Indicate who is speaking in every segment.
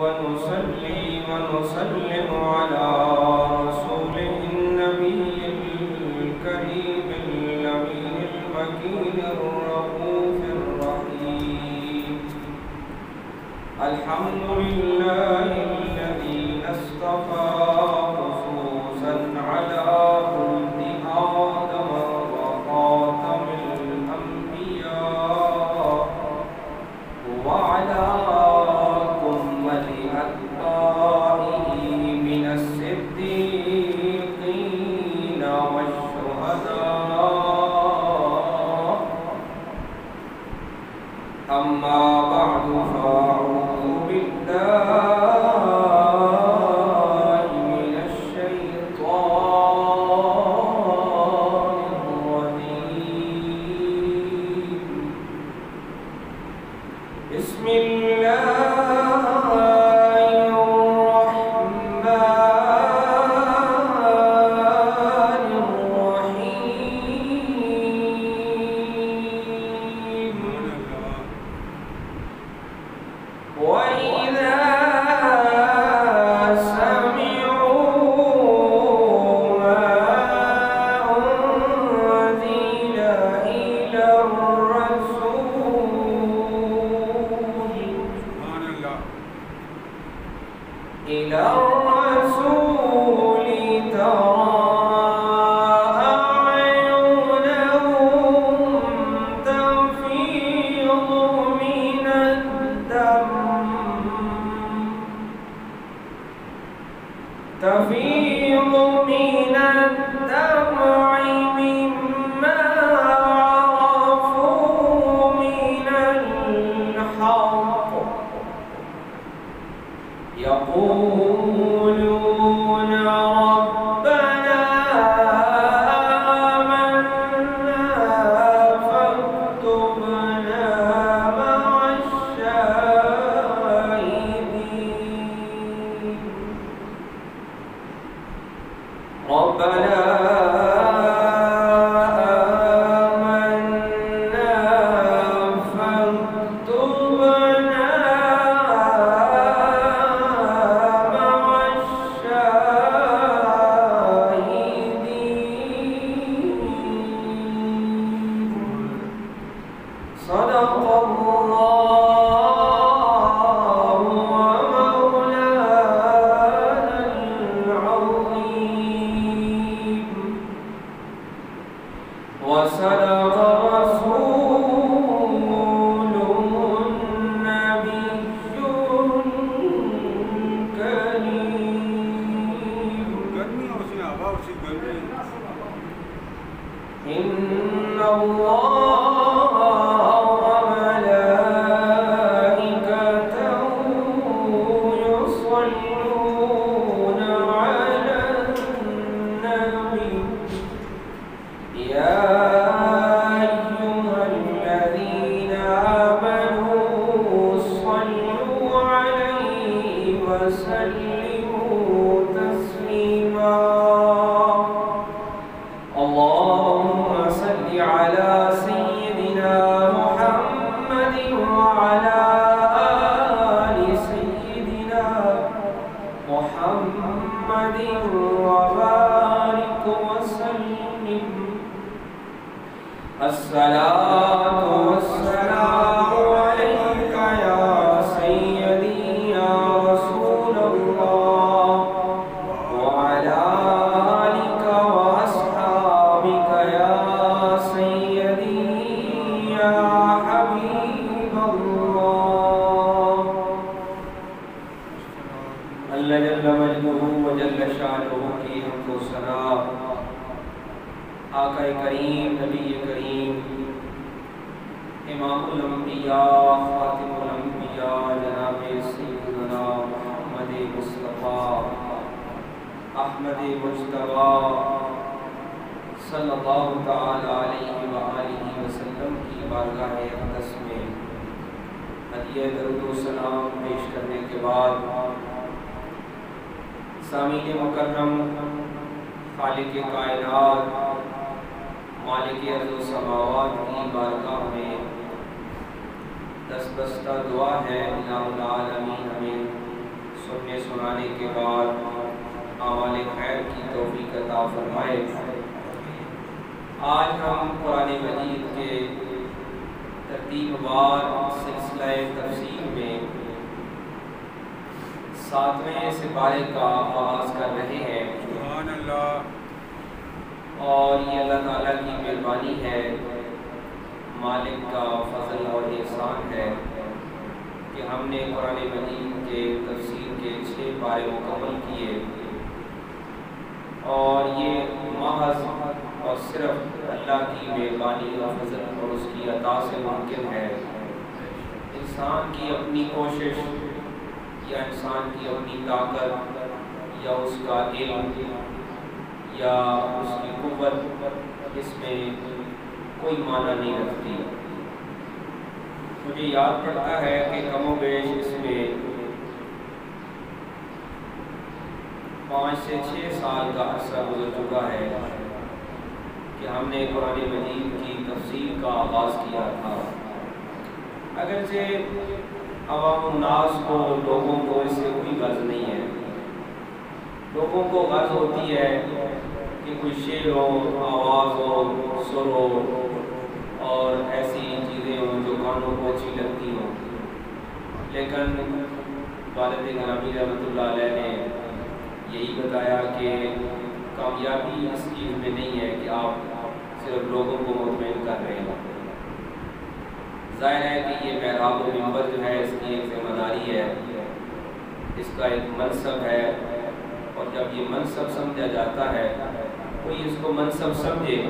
Speaker 1: ونصلي ونسلم على رسوله النبي الكريم الأمين المكين الرؤوف الرحيم. الحمد لله الذي اصطفى خصوصا على ولد آدم وخاتم الأنبياء وعلى أمة أتباعه من الصديقين والشهداء. أما بعد فأعوذ بالله من الشيطان الرجيم. بسم الله الرحمن الرحيم. وإذا سمعوا ما أنزل إلى الرسول ترى أعينهم تفيض من الدمع مما عرفوا من الحق يقولون ربنا آمنا فاكتبنا مع الشاهدين. ربنا آمنا فاكتبنا مع الشاهدين. صدق الله ومولانا العظيم. وصدق رسوله النبي الكريم. إن الله وملائكته يصلون على النبي يا أيها الذين آمنوا صلوا عليه وسلموا تسليما. اللهم صل على سيدنا محمد وعلى آل سيدنا محمد وبارك وسلم. الصلاة والسلام عليك يا سيدي يا رسول الله وعلى آلك وأصحابك يا سيدي يا حبيب الله. اللہ جل مجدہ وجل شانہ کی حمد و ثنا آقا کریم نبی کریم امام الانبیاء خاتم الانبیاء جناب سیدنا محمد مصطفیٰ احمد مجتبیٰ صلی اللہ تعالی علیہ وآلہ وسلم کی بارگاہ اقدس میں ہدیہ درود و سلام پیش کرنے کے بعد سامعین مکرم، خالق کائنات مالک ارض و سماوات کی بارگاہ میں دست بستہ دعا ہے الہ العالمین ہمیں سنانے کے بعد اعمال خیر کی توفیق عطا فرمائے۔ آج ہم قرآن مجید کے ترتیب وار سلسلہ تفسیر میں 7ویں سپارے کا آغاز کر رہے ہیں۔
Speaker 2: سبحان اللہ۔
Speaker 1: اور یہ اللہ تعالیٰ کی مہربانی ہے، مالک کا فضل اور احسان ہے کہ ہم نے قرآن مجید کے تفسیر کے 6 پارے مکمل کیے، اور یہ محض اور صرف اللہ کی مہربانی اور فضل اور اس کی عطا سے ممکن ہے۔ انسان کی اپنی کوشش یا انسان کی اپنی طاقت یا اس کا علم یا اس کی قوت اس میں کوئی معنی نہیں رکھتی۔ مجھے یاد پڑتا ہے کہ کم و بیش اس میں 5 سے 6 سال کا عرصہ گزر چکا ہے کہ ہم نے قرآن مجید کی تفسیر کا آغاز کیا تھا۔ اگرچہ عوام الناس کو، لوگوں کو اس سے کوئی غرض نہیں ہے، لوگوں کو غرض ہوتی ہے کہ کوئی شعر ہو، آواز ہو، سر ہو اور ایسی چیزیں ہوں جو کانوں کو اچھی لگتی ہوں، لیکن والد گرامی رحمۃ اللہ علیہ نے یہی بتایا کہ کامیابی اس چیز میں نہیں ہے کہ آپ صرف لوگوں کو مطمئن کر رہے ہیں۔ ظاہر ہے کہ یہ محراب و منبر جو ہے اس کی ایک ذمہ داری ہے، اس کا ایک منصب ہے، اور جب یہ منصب سمجھا جاتا ہے کوئی اس کو منصب سمجھے،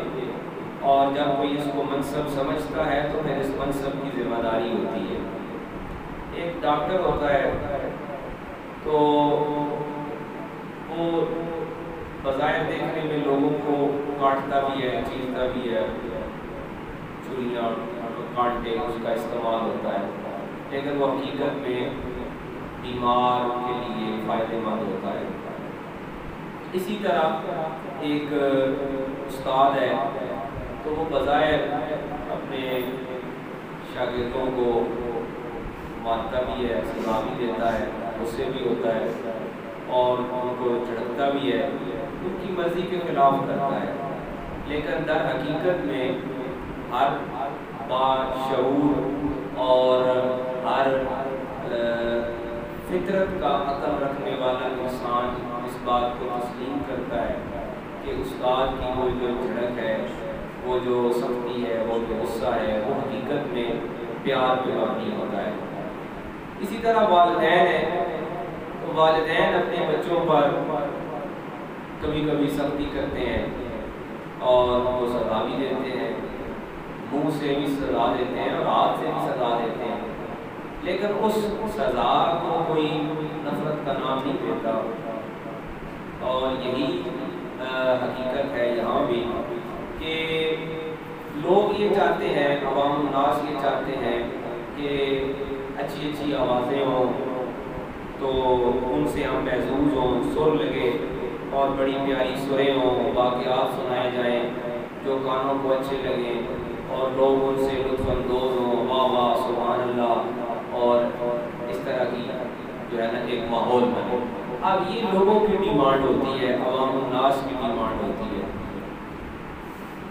Speaker 1: اور جب کوئی اس کو منصب سمجھتا ہے تو پھر اس منصب کی ذمہ داری ہوتی ہے۔ ایک ڈاکٹر ہوتا ہے تو وہ بظاہر دیکھنے میں لوگوں کو کاٹتا بھی ہے، چیرتا بھی ہے، چھریاں کانٹے اس کا استعمال ہوتا ہے، لیکن وہ حقیقت میں بیمار کے لیے فائدہ مند ہوتا ہے۔ اسی طرح ایک استاد ہے تو وہ بظاہر اپنے شاگردوں کو مارتا بھی ہے، سزا بھی دیتا ہے، غصے بھی ہوتا ہے اور ان کو جھڑکتا بھی ہے، ان کی مرضی کے خلاف کرتا ہے، لیکن در حقیقت میں ہر باشعور اور ہر فطرت کا عقل رکھنے والا انسان اس بات کو تسلیم کرتا ہے کہ استاد کی وہ جو جھڑک ہے، وہ جو سختی ہے، وہ جو غصہ ہے، وہ حقیقت میں پیار پہ مبنی ہوتا ہے۔ اسی طرح والدین ہیں تو والدین اپنے بچوں پر کبھی کبھی سختی کرتے ہیں اور ان کو سزا بھی دیتے ہیں، منہ سے بھی سزا دیتے ہیں اور ہاتھ سے بھی سزا دیتے ہیں، لیکن اس سزا کو کوئی نفرت کا نام نہیں دیتا۔ اور یہی حقیقت ہے یہاں بھی کہ لوگ یہ چاہتے ہیں، عوام الناس یہ چاہتے ہیں کہ اچھی اچھی آوازیں ہوں تو ان سے ہم محظوظ ہوں، سر لگے اور بڑی پیاری سریں ہوں، واقعات سنائے جائیں جو کانوں کو اچھے لگیں اور لوگ ان سے لطف اندوز ہوں، واہ واہ سبحان اللہ، اور اس طرح کی جو ہے نا ایک ماحول بنے۔ اب یہ لوگوں کی ڈیمانڈ ہوتی ہے، عوام الناس کی ڈیمانڈ ہوتی ہے۔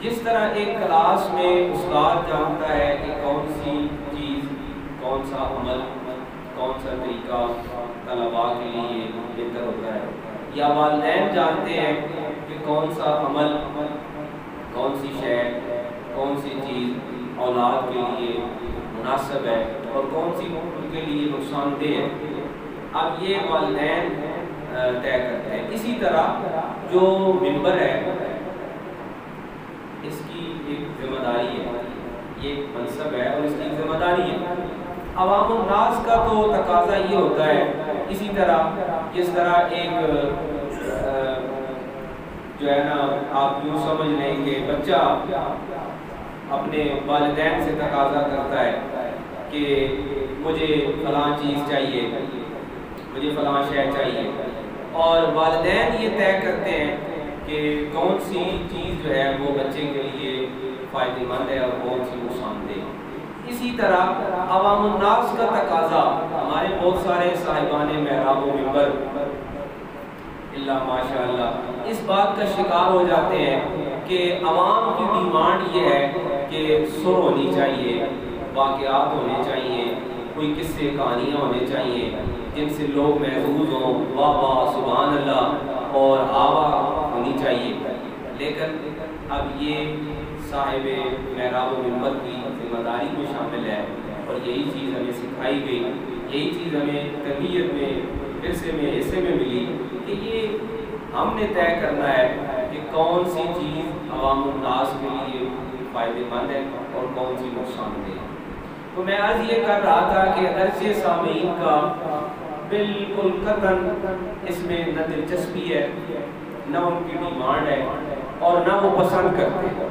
Speaker 1: جس طرح ایک کلاس میں استاد جانتا ہے کہ کون سی چیز، کون سا عمل، کون سا طریقہ طلباء کے لیے بہتر ہوتا ہے، یا والدین جانتے ہیں کہ کون سا عمل، کون سی شے، کون سی چیز اولاد کے لیے مناسب ہے اور کون سی ان کے لیے نقصان دہ ہے، اب یہ والدین طے کرتے ہیں۔ اسی طرح جو ممبر ہے اس کی ایک ذمہ داری ہے، یہ ایک منصب ہے اور اس کی ذمہ داری ہے۔ عوام الناس کا تو تقاضا یہ ہوتا ہے، اسی طرح جس طرح ایک جو ہے نا آپ یوں سمجھ لیں کہ بچہ اپنے والدین سے تقاضا کرتا ہے کہ مجھے فلاں چیز چاہیے، مجھے فلاں شے چاہیے، اور والدین یہ طے کرتے ہیں کہ کون سی چیز جو ہے وہ بچے کے لیے فائدہ مند ہے اور کون سی نقصان دہ۔ اسی طرح عوام الناس کا تقاضا، ہمارے بہت سارے صاحبان محراب و منبر اللہ ماشاء اللہ اس بات کا شکار ہو جاتے ہیں کہ عوام کی ڈیمانڈ یہ ہے کہ سر ہونی چاہیے، واقعات ہونے چاہیے، کوئی قصے کہانیاں ہونے چاہیے جن سے لوگ محظوظ ہوں، واہ واہ سبحان اللہ، اور آوا ہونی چاہیے۔ لیکن اب یہ صاحب محراب و منبر کی ذمہ داری میں شامل ہے، اور یہی چیز ہمیں سکھائی گئی، یہی چیز ہمیں تربیت میں حصے میں ملی کہ یہ ہم نے طے کرنا ہے کہ کون سی چیز عوام الناس کے لیے فائدہ مند ہے اور کون سی نقصان دہ ہے۔ تو میں عرض یہ کر رہا تھا کہ اگرچہ سامعین کا بالکل قطعاً اس میں نہ دلچسپی ہے، نہ ان کی ڈیمانڈ ہے، اور نہ وہ پسند کرتے ہیں۔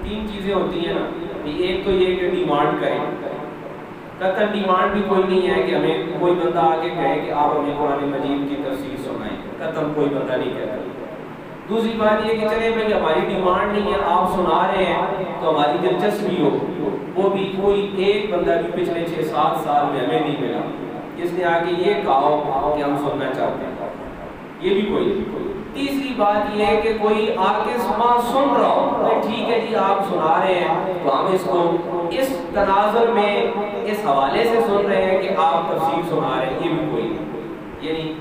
Speaker 1: تین چیزیں ہوتی ہیں نا، ایک تو یہ کہ ڈیمانڈ کریں، قطعاً ڈیمانڈ بھی کوئی نہیں ہے کہ ہمیں کوئی بندہ آگے کہے کہ آپ ہمیں قرآن مجید کی تفسیر سنائیں، قطعاً کوئی بندہ نہیں کہتا۔ دوسری بات یہ کہ چلے بھائی ہماری ڈیمانڈ نہیں ہے، آپ سنا رہے ہیں تو ہماری دلچسپی ہو، وہ بھی کوئی ایک بندہ بھی پچھلے 6-7 سال میں ہمیں نہیں ملا جس نے آگے یہ کہا ہو کہ ہم سننا چاہتے ہیں، یہ بھی کوئی۔ تیسری بات یہ ہے کہ کوئی آ کے سن رہا ہو، ٹھیک ہے جی آپ سنا رہے ہیں تو ہم اس کو اس تناظر میں اس حوالے سے سن رہے ہیں کہ آپ تفسیر سنا رہے ہیں، یہ بھی کوئی نہیں، یعنی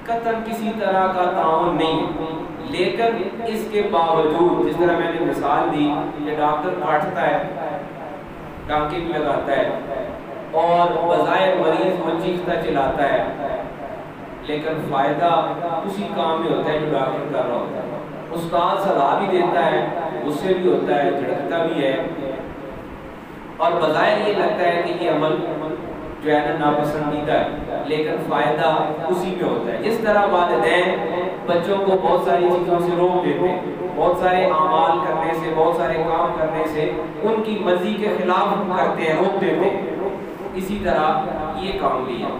Speaker 1: قطعاً کسی طرح کا تعاون نہیں ہے۔ لیکن اس کے باوجود جس طرح میں نے مثال دی کہ ڈاکٹر کاٹتا ہے، ٹانکے بھی لگاتا ہے اور بظاہر مریض وہ چیختا چلاتا ہے، لیکن فائدہ اسی کام میں ہوتا ہے جو ڈاکٹر کر رہا ہوتا ہے۔ استاد صلاح بھی دیتا ہے، غصے بھی ہوتا ہے، جھڑکتا بھی ہے، اور بظاہر یہ لگتا ہے کہ یہ عمل جو ہے نا ناپسندیدہ ہے، لیکن فائدہ اسی میں ہوتا ہے۔ جس طرح والدین بچوں کو بہت ساری چیزوں سے روک دیتے ہیں، بہت سارے اعمال کرنے سے، بہت سارے کام کرنے سے ان کی مرضی کے خلاف کرتے ہیں، روک دیتے ہیں، اسی طرح یہ کام بھی ہے۔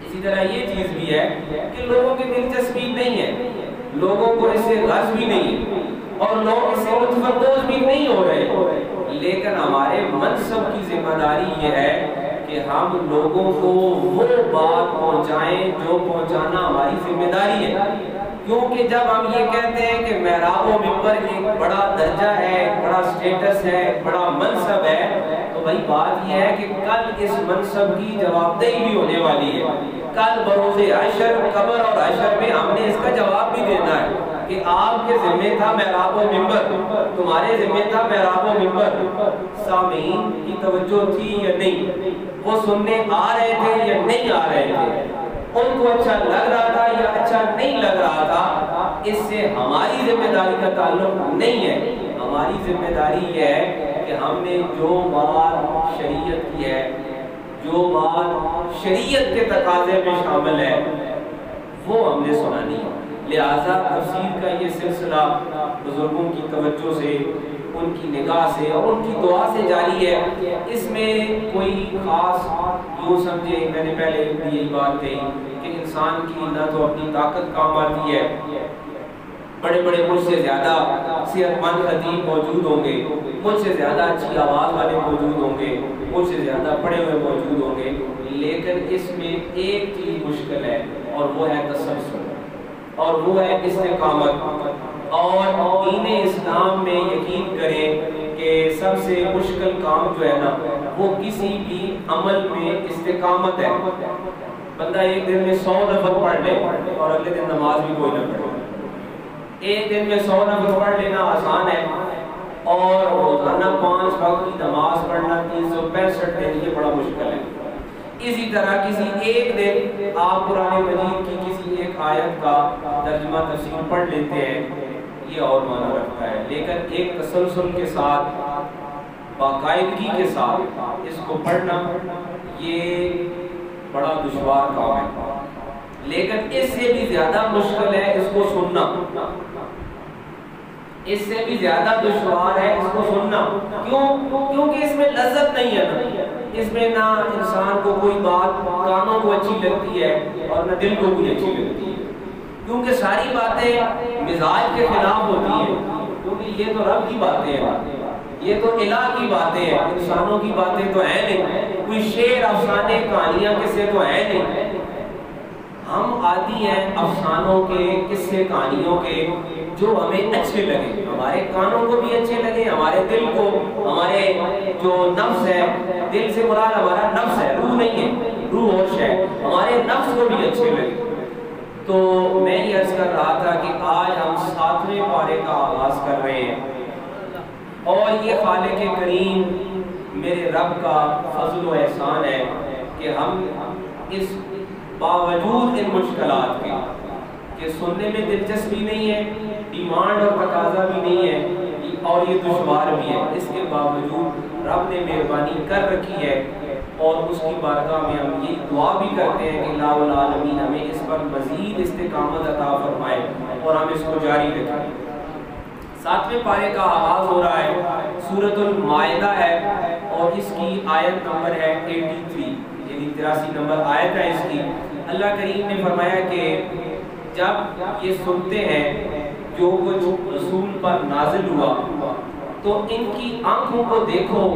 Speaker 1: اسی طرح یہ چیز بھی ہے کہ لوگوں کی دلچسپی نہیں ہے، لوگوں کو اس سے غرض بھی نہیں ہے، اور لوگ اس سے لطف اندوز بھی نہیں ہو رہے، لیکن ہمارے منصب کی ذمہ داری یہ ہے کہ ہم لوگوں کو وہ بات پہنچائیں جو پہنچانا ہماری ذمہ داری ہے۔ کیونکہ جب ہم یہ کہتے ہیں کہ محراب و منبر ایک بڑا درجہ ہے، ایک بڑا سٹیٹس ہے، ایک بڑا منصب ہے، تو بھائی بات یہ ہے کہ کل اس منصب کی جوابدہی بھی ہونے والی ہے۔ کل بروز حشر، قبر اور حشر میں ہم نے اس کا جواب بھی دینا ہے کہ آپ کے ذمہ تھا محراب و منبر، تمہارے ذمہ تھا محراب و منبر، سامعین کی توجہ تھی یا نہیں، وہ سننے آ رہے تھے یا نہیں آ رہے تھے، ان کو اچھا لگ رہا تھا یا اچھا نہیں لگ رہا تھا، اس سے ہماری ذمہ داری کا تعلق نہیں ہے۔ ہماری ذمہ داری یہ ہے کہ ہم نے جو بات شریعت کی ہے، جو بات شریعت کے تقاضے میں شامل ہے، وہ ہم نے سنانی ہے۔ لہٰذا تفسیر کا یہ سلسلہ بزرگوں کی توجہ سے، ان کی نگاہ سے اور ان کی دعا سے جاری ہے۔ اس میں کوئی خاص یوں سمجھے، میں نے پہلے بھی یہی بات کہی کہ انسان کی نہ تو اپنی طاقت کام آتی ہے، بڑے بڑے مجھ سے زیادہ صحت مند خطیب موجود ہوں گے، مجھ سے زیادہ اچھی آواز والے موجود ہوں گے، مجھ سے زیادہ پڑھے ہوئے موجود ہوں گے، لیکن اس میں ایک چیز مشکل ہے اور وہ ہے تسلسل، اور وہ ہے استقامت۔ اور دین اسلام میں یقین کریں کہ سب سے مشکل کام جو ہے نا وہ کسی بھی عمل میں استقامت ہے۔ بندہ ایک دن میں 100 نفل پڑھ لے اور اگلے دن نماز بھی کوئی نہ پڑھے، ایک دن میں 100 نفل پڑھ لینا آسان ہے، اور روزانہ 5 وقت کی نماز پڑھنا 365 دن یہ بڑا مشکل ہے۔ اسی طرح کسی ایک دن آپ قرآن مجید کی کسی ایک آیت کا ترجمہ تفسیر پڑھ لیتے ہیں، یہ اور معنی رکھتا ہے، لیکن ایک تسلسل کے ساتھ، باقاعدگی کے ساتھ اس کو پڑھنا یہ بڑا دشوار کام ہے، لیکن اس سے بھی زیادہ مشکل ہے اس کو سننا، اس سے بھی زیادہ دشوار ہے اس کو سننا۔ کیوں؟ کیونکہ اس میں لذت نہیں ہے نا، اس میں نہ انسان کو کوئی بات کانوں کو اچھی لگتی ہے اور نہ دل کو کوئی اچھی لگتی ہے، کیونکہ ساری باتیں مزاج کے خلاف ہوتی ہیں، کیونکہ یہ تو رب کی باتیں ہیں، یہ تو الہ کی باتیں ہیں، انسانوں کی باتیں تو ہیں نہیں، کوئی شعر افسانے کہانیاں قصے تو ہیں نہیں۔ ہم عادی ہیں افسانوں کے، قصے کہانیوں کے، جو ہمیں اچھے لگے، ہمارے کانوں کو بھی اچھے لگے، ہمارے دل کو، ہمارے جو نفس ہے، دل سے مراد ہمارا نفس ہے، روح نہیں ہے، روح ہوش ہے، ہمارے نفس کو بھی اچھے لگے۔ تو میں یہ عرض کر رہا تھا کہ آج ہم 7ویں پارے کا آغاز کر رہے ہیں، اور یہ خالق کریم میرے رب کا فضل و احسان ہے کہ ہم اس باوجود ان مشکلات کے کہ سننے میں دلچسپی نہیں ہے، ڈیمانڈ اور تقاضا بھی نہیں ہے، اور یہ دشوار بھی ہے، اس کے باوجود رب نے مہربانی کر رکھی ہے، اور اس کی بارگاہ میں ہم یہ دعا بھی کرتے ہیں کہ اللہ العالمین ہمیں اس پر مزید استقامت عطا فرمائے اور ہم اس کو جاری رکھیں۔ 7ویں پارے کا آغاز ہو رہا ہے، سورۃ المائدہ ہے، اور اس کی آیت نمبر ہے 83، یعنی 83 نمبر آیت ہے اس کی۔ اللہ کریم نے فرمایا کہ جب یہ سنتے ہیں جو کچھ رسول پر نازل ہوا تو ان کی آنکھوں کو دیکھو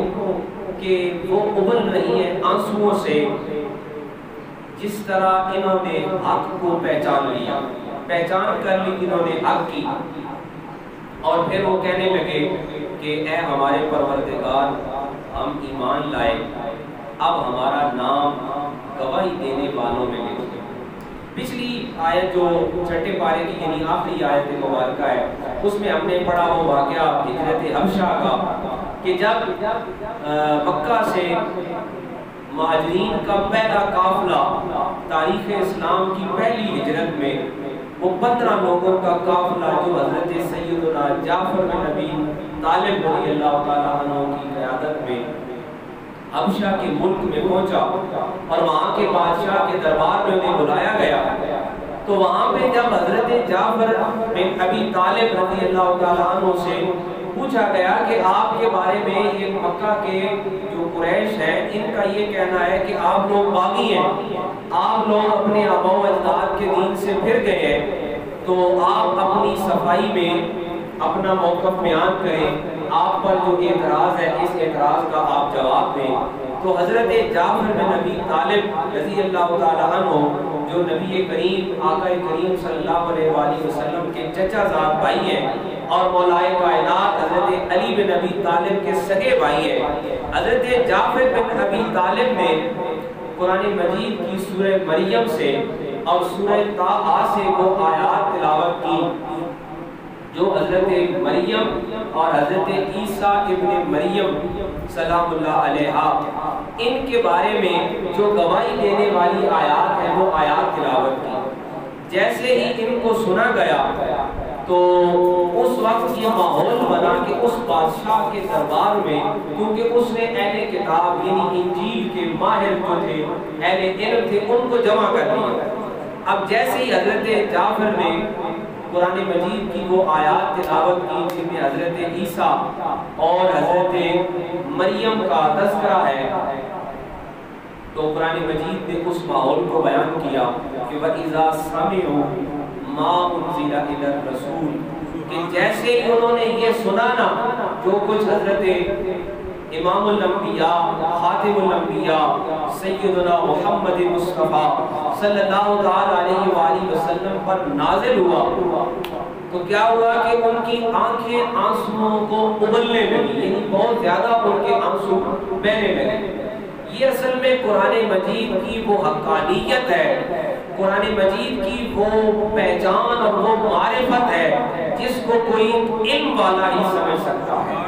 Speaker 1: کہ وہ ابل رہی ہیں آنسوؤں سے، جس طرح انہوں نے حق کو پہچان لیا، پہچان کر لی انہوں نے حق کی، اور پھر وہ کہنے لگے کہ اے ہمارے پروردگار ہم ایمان لائے، اب ہمارا نام گواہی دینے والوں میں لکھ دو۔ پچھلی آیت جو 6 پارے کی یعنی آخری آیت مبارکہ ہے، اس میں ہم نے پڑھا وہ واقعہ ہجرت حبشہ کا، کہ جب مکہ سے مہاجرین کا پہلا قافلہ تاریخ اسلام کی پہلی ہجرت میں وہ 15 لوگوں کا قافلہ جو حضرت سیدنا جعفر بن ابی طالب رضی اللہ تعالیٰ عنہ کی قیادت میں حبشہ کے ملک میں پہنچا، اور وہاں کے بادشاہ کے دربار میں انہیں بلایا گیا، تو وہاں پہ جب حضرت جعفر بن ابی طالب رضی اللہ تعالیٰ عنہ سے پوچھا گیا کہ آپ کے بارے میں یہ مکہ کے جو قریش ہیں ان کا یہ کہنا ہے کہ آپ لوگ باغی ہیں، آپ لوگ اپنے آباء و اجداد کے دین سے پھر گئے ہیں، تو آپ اپنی صفائی میں اپنا موقف بیان کریں، آپ پر جو اعتراض ہے اس اعتراض کا آپ جواب دیں۔ تو حضرت جعفر بن ابی طالب رضی اللہ تعالیٰ عنہ جو نبی کریم آقا کریم صلی اللہ علیہ وآلہ وسلم کے چچا زاد بھائی ہیں، اور مولائے کائنات حضرت علی بن ابی طالب کے سگے بھائی ہیں، حضرت جعفر بن ابی طالب نے قرآن مجید کی سورہ مریم سے اور سورہ طٰہٰ سے وہ آیات تلاوت کی جو حضرت مریم اور حضرت عیسیٰ ابن مریم سلام اللہ علیہ ان کے بارے میں جو گواہی دینے والی آیات ہیں وہ آیات تلاوت کی۔ جیسے ہی ان کو سنا گیا تو اس وقت یہ ماحول بنا کہ اس بادشاہ کے دربار میں، کیونکہ اس نے اہل کتاب یعنی انجیل کے ماہر جو تھے، اہل علم تھے، ان کو جمع کر دیا۔ اب جیسے ہی حضرت جعفر نے قرآن مجید کی وہ آیات تلاوت کی جن میں حضرت عیسیٰ اور حضرت مریم کا تذکرہ ہے، تو قرآن مجید نے اس ماحول کو بیان کیا کہ وَإِذَا سَمِعُوا مَا أُنزِلَ إِلَى الرَّسُولِ، کہ جیسے ہی انہوں نے یہ سنا نا جو کچھ حضرت امام الانبیاء خاتم الانبیاء سیدنا محمد مصطفیٰ صلی اللہ علیہ وآلہ وسلم پر نازل ہوا، تو کیا ہوا کہ ان کی آنکھیں آنسوؤں کو ابلنے لگی، یعنی بہت زیادہ ان کے آنسو بہنے لگے۔ یہ اصل میں قرآن مجید کی وہ حقانیت ہے، قرآن مجید کی وہ پہچان اور وہ معرفت ہے جس کو کوئی علم والا ہی سمجھ سکتا ہے۔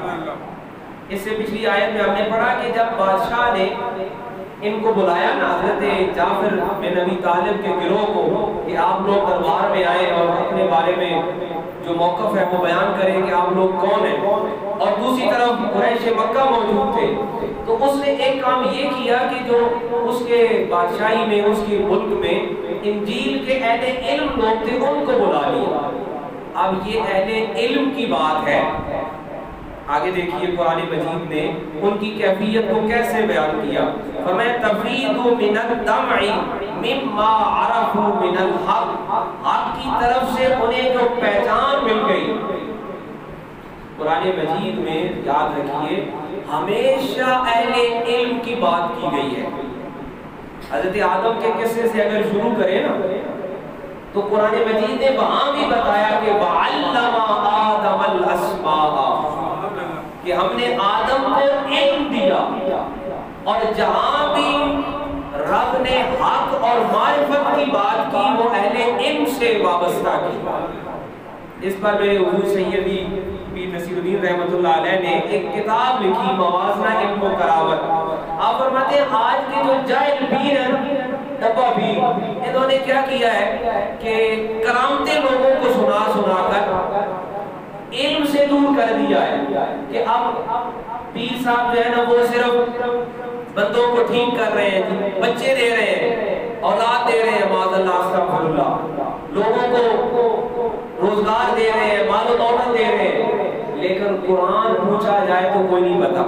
Speaker 1: اس سے پچھلی آیت میں ہم نے پڑھا کہ جب بادشاہ نے ان کو بلایا نا حضرت جعفر بن ابی طالب کے گروہ کو کہ آپ لوگ دربار میں آئے اور اپنے بارے میں جو موقف ہے وہ بیان کریں کہ آپ لوگ کون ہیں، اور دوسری طرف قریش مکہ موجود تھے، تو اس نے ایک کام یہ کیا کہ جو اس کے بادشاہی میں اس کے ملک میں انجیل کے اہل علم لوگ تھے ان کو بلا لیا۔ اب یہ اہل علم کی بات ہے، آگے دیکھیے قرآن مجید نے ان کی کیفیت کو کیسے بیان کیا۔ فرمایا تفید من الدمع مما عرفوا من الحق، حق کی طرف سے انہیں جو پہچان مل گئی، قرآن مجید میں یاد رکھیے ہمیشہ اہل علم کی بات کی گئی ہے۔ حضرت آدم کے قصے سے اگر شروع کریں نا تو قرآن مجید نے وہاں بھی بتایا کہ وَعَلَّمَ آدَمَ الْأَسْمَاءَ، کہ ہم نے آدم کو علم دیا، اور جہاں بھی رب نے حق اور معرفت کی بات کی وہ اہل علم سے وابستہ کی۔ اس پر میرے حضور سیدی پیر نصیر الدین رحمۃ اللہ علیہ نے ایک کتاب لکھی موازنہ علم و کراوت۔ آپ فرماتے ہیں آج کے جو جاہل پیر ہیں ڈبا بھی، انہوں نے کیا کیا ہے کہ کرامتیں لوگوں کو سنا سنا کر علم سے دور کر دیا ہے کہ اب پیر صاحب جو ہے نا وہ صرف بندوں کو ٹھیک کر رہے ہیں، بچے دے رہے ہیں، اولاد دے رہے ہیں، معاذ اللہ استغفر اللہ، لوگوں کو روزگار دے رہے ہیں، مال و دولت دے رہے ہیں، لیکن قرآن پوچھا جائے تو کوئی نہیں پتا۔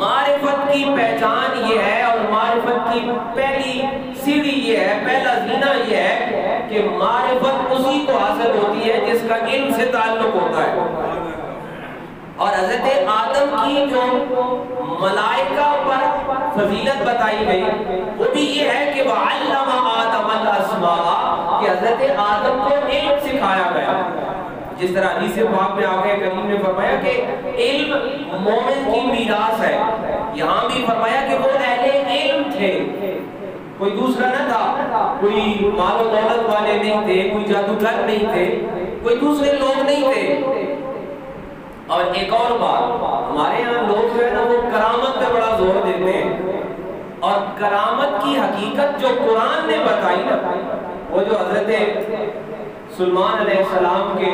Speaker 1: معرفت کی پہچان یہ ہے، اور معرفت کی پہلی سیڑھی یہ ہے، پہلا زینہ یہ ہے کہ معرفت اسی کو حاصل ہوتی ہے جس کا علم سے تعلق ہوتا ہے۔ اور حضرت آدم کی جو ملائکہ پر فضیلت بتائی گئی وہ بھی یہ ہے کہ وَعَلَّمَ آدَمَ الْأَسْمَاءَ، کہ حضرت آدم کو علم سکھایا گیا۔ جس طرح حدیث پاک میں آقا کریم نے فرمایا کہ علم مومن کی میراث ہے، یہاں بھی فرمایا کہ وہ اہل علم تھے، کوئی دوسرا نہ تھا، کوئی مال و دولت والے نہیں تھے، کوئی جادوگر نہیں تھے، کوئی دوسرے لوگ نہیں تھے۔ اور ایک اور بات، ہمارے یہاں لوگ جو ہے نا وہ کرامت پہ بڑا زور دیتے ہیں، اور کرامت کی حقیقت جو قرآن نے بتائی نا، وہ جو حضرت سلیمان علیہ السلام کے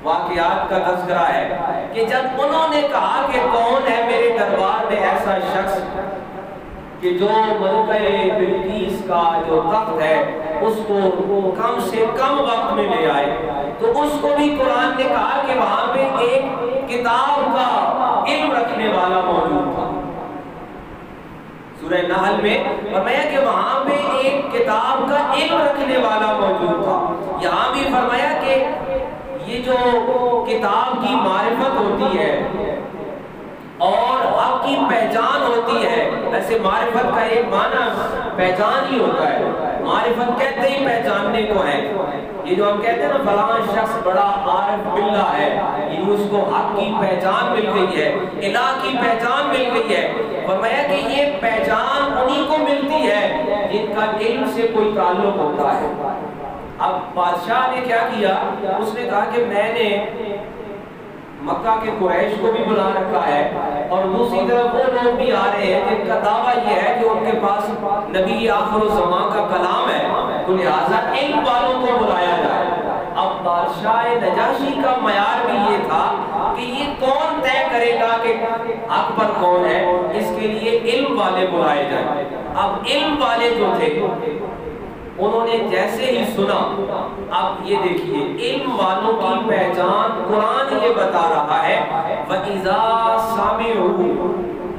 Speaker 1: واقعات کا تذکرہ ہے کہ جب انہوں نے کہا کہ کون ہے میرے دربار میں ایسا شخص کہ جو ملکہ بلقیس کا جو تخت ہے اس کو کم سے کم وقت میں لے آئے، تو اس کو بھی قرآن نے کہا کہ وہاں پہ ایک کتاب کا علم رکھنے والا موجود تھا۔ سورہ نحل میں فرمایا کہ وہاں پہ ایک کتاب کا علم رکھنے والا موجود تھا۔ یہاں بھی فرمایا کہ یہ جو کتاب کی معرفت ہوتی ہے اور حق کی پہچان ہوتی ہے، ایسے معرفت کا ایک معنی پہچان ہی ہوتا ہے، معرفت کہتے ہی پہچاننے کو ہے۔ یہ جو ہم کہتے ہیں نا فلاں شخص بڑا عارف باللہ ہے، یہ اس کو حق کی پہچان مل گئی ہے، الہ کی پہچان مل گئی ہے۔ فرمایا کہ یہ پہچان انہی کو ملتی ہے جن کا علم سے کوئی تعلق ہوتا ہے۔ اب بادشاہ نے کیا کیا، اس نے کہا کہ میں نے مکہ کے قریش کو بھی بلا رکھا ہے، اور دوسری طرف وہ لوگ بھی آ رہے ہیں جن کا دعویٰ یہ ہے کہ ان کے پاس نبی آخر الزمان کا کلام ہے، تو لہٰذا علم والوں کو بلایا جائے۔ اب بادشاہ نجاشی کا معیار بھی یہ تھا کہ یہ کون طے کرے گا کہ حق پر کون ہے، اس کے لیے علم والے بلائے جائیں۔ اب علم والے جو تھے انہوں نے جیسے ہی سنا، اب یہ دیکھیے علم والوں کی پہچان قرآن یہ بتا رہا ہے وَإِذَا سَمِعُوا،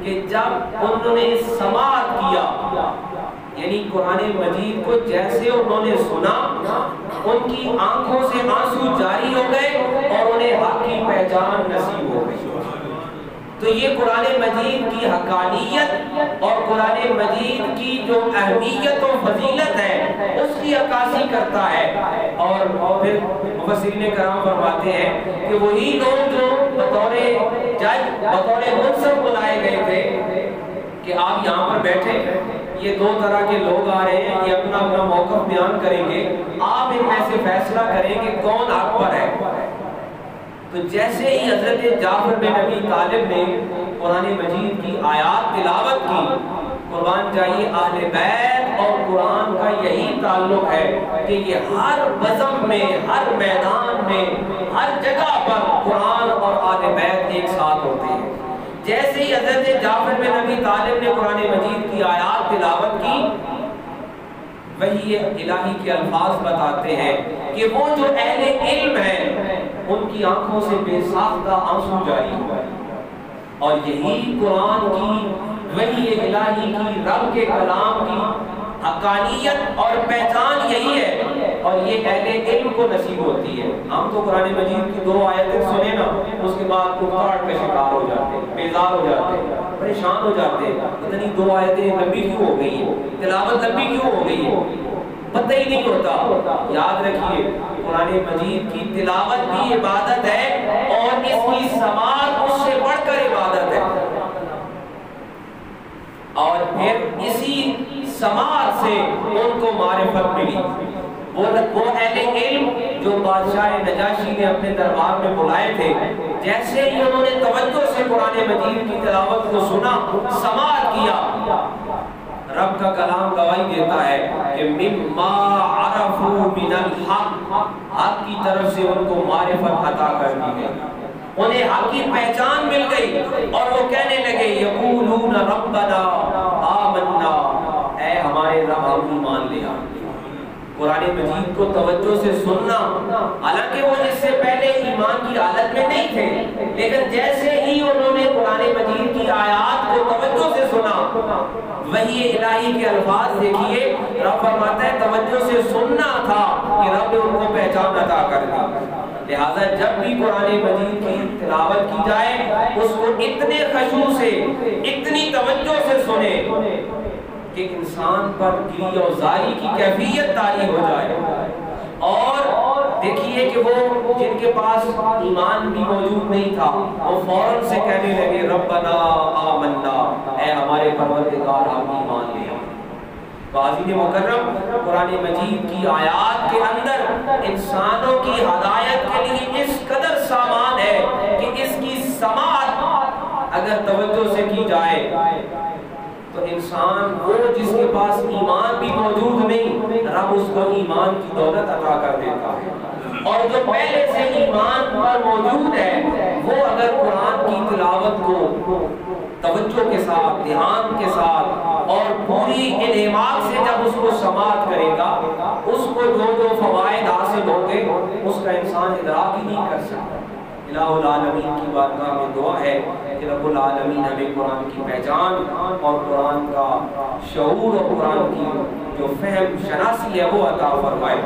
Speaker 1: کہ جب انہوں نے سماعت کیا، یعنی قرآن مجید کو جیسے انہوں نے سنا ان کی آنکھوں سے آنسو جاری ہو گئے اور انہیں حق کی پہچان نصیب ہو گئی۔ تو یہ قرآن مجید کی حقانیت اور قرآن مجید کی جو اہمیت و فضیلت ہے اس کی عکاسی کرتا ہے۔ اور پھر مفسرین کرام فرماتے ہیں کہ وہی لوگ جو بطور جج بطور منصف بلائے گئے تھے کہ آپ یہاں پر بیٹھے، یہ دو طرح کے لوگ آ رہے ہیں، یہ اپنا اپنا موقف بیان کریں گے، آپ ان میں سے فیصلہ کریں کہ کون حق پر ہے۔ تو جیسے ہی حضرت جعفر بن ابی طالب نے قرآن مجید کی آیات تلاوت کی، قربان جائیے اہل بیت اور قرآن کا یہی تعلق ہے کہ یہ ہر بزم میں، ہر میدان میں، ہر جگہ پر قرآن اور اہل بیت ایک ساتھ ہوتے ہیں۔ جیسے ہی حضرت جعفر بن ابی طالب نے قرآن مجید کی آیات تلاوت کی، وہی الہی کے الفاظ بتاتے ہیں کہ وہ جو اہل علم ہیں ان کی آنکھوں سے بے ساختہ آنسو جاری ہوئے، اور یہی قرآن کی وحی الہی کی رب کے کلام کی حقانیت اور پہچان یہی ہے، اور یہ اہل علم کو نصیب ہوتی ہے۔ ہم تو قرآن مجید کی 2 آیتیں سنے نا، اس کے بعد کفار کا شکار ہو جاتے، بیزار ہو جاتے، پریشان ہو جاتے، اتنی 2 آیتیں لمبی کیوں ہو گئی ہیں، تلاوت لمبی کیوں ہو گئی ہے، پتہ ہی نہیں ہوتا۔ یاد رکھیے قرآن مجید کی تلاوت بھی عبادت ہے، اور اس کی سماعت اس سے بڑھ کر عبادت ہے، اور پھر اسی سماعت سے ان کو معرفت ملی۔ وہ اہل علم جو بادشاہ نجاشی نے اپنے دربار میں بلائے تھے، جیسے ہی انہوں نے توجہ سے قرآن مجید کی تلاوت کو سنا، سماعت کیا، رب کا کلام گواہی دیتا ہے کہ مما عرفوا من الحق، حق کی طرف سے ان کو معرفت عطا کر دی گئی، انہیں حق کی پہچان مل گئی، اور وہ کہنے لگے یقولون ربنا آمنا، اے ہمارے رب ہم ایمان لے آئے۔ قرآن مجید کو توجہ سے سننا، حالانکہ وہ اس سے پہلے ایمان کی حالت میں نہیں تھے، لیکن جیسے ہی انہوں نے قرآن مجید کی آیات کو توجہ سے سنا، وحی الہی کے الفاظ دیکھیے، رب فرماتا ہے توجہ سے سننا تھا کہ رب نے ان کو پہچان عطا کر دی۔ لہٰذا جب بھی قرآن مجید کی تلاوت کی جائے، اس کو اتنے خشوع سے، اتنی توجہ سے سنے کہ انسان پر گری و زاری کی کیفیت طاری ہو جائے۔ اور دیکھیے کہ وہ جن کے پاس ایمان بھی موجود نہیں تھا، وہ فوراً سے کہنے لگے ربنا آمنا، اے ہمارے پروردگار ہم ایمان لے آئے۔ عزیز مکرم، قرآن مجید کی آیات کے اندر انسانوں کی ہدایت کے لیے اس قدر سامان ہے کہ اس کی سماعت اگر توجہ سے کی جائے تو انسان وہ جس کے پاس ایمان بھی موجود نہیں، رب اس کو ایمان کی دولت عطا کر دیتا ہے، اور جو پہلے سے ایمان پر موجود ہے وہ اگر قرآن کی تلاوت کو توجہ کے ساتھ، دھیان کے ساتھ اور پوری انہماک سے جب اس کو سماعت کرے گا، اس کو جو فوائد حاصل ہوں گے اس کا انسان ادراک ہی نہیں کر سکتا۔ الہ العالمین کی بارگاہ میں دعا ہے کہ رب العالمین ہمیں قرآن کی پہچان اور قرآن کا شعور اور قرآن کی جو فہم شناسی ہے وہ عطا فرمائے۔